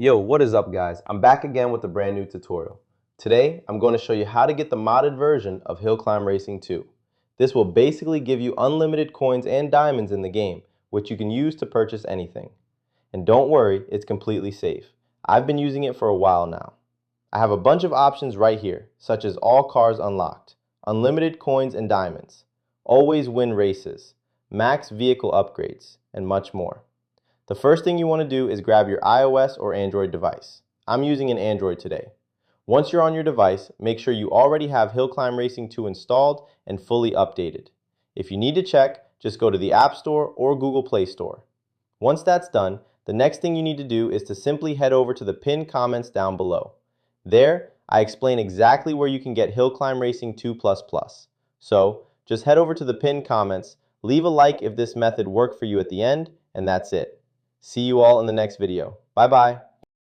Yo, what is up guys? I'm back again with a brand new tutorial. Today, I'm going to show you how to get the modded version of Hill Climb Racing 2. This will basically give you unlimited coins and diamonds in the game, which you can use to purchase anything. And don't worry, it's completely safe. I've been using it for a while now. I have a bunch of options right here, such as all cars unlocked, unlimited coins and diamonds, always win races, max vehicle upgrades, and much more. The first thing you want to do is grab your iOS or Android device. I'm using an Android today. Once you're on your device, make sure you already have Hill Climb Racing 2 installed and fully updated. If you need to check, just go to the App Store or Google Play Store. Once that's done, the next thing you need to do is to simply head over to the pinned comments down below. There, I explain exactly where you can get Hill Climb Racing 2++. So, just head over to the pinned comments, leave a like if this method worked for you at the end, and that's it. See you all in the next video. Bye bye.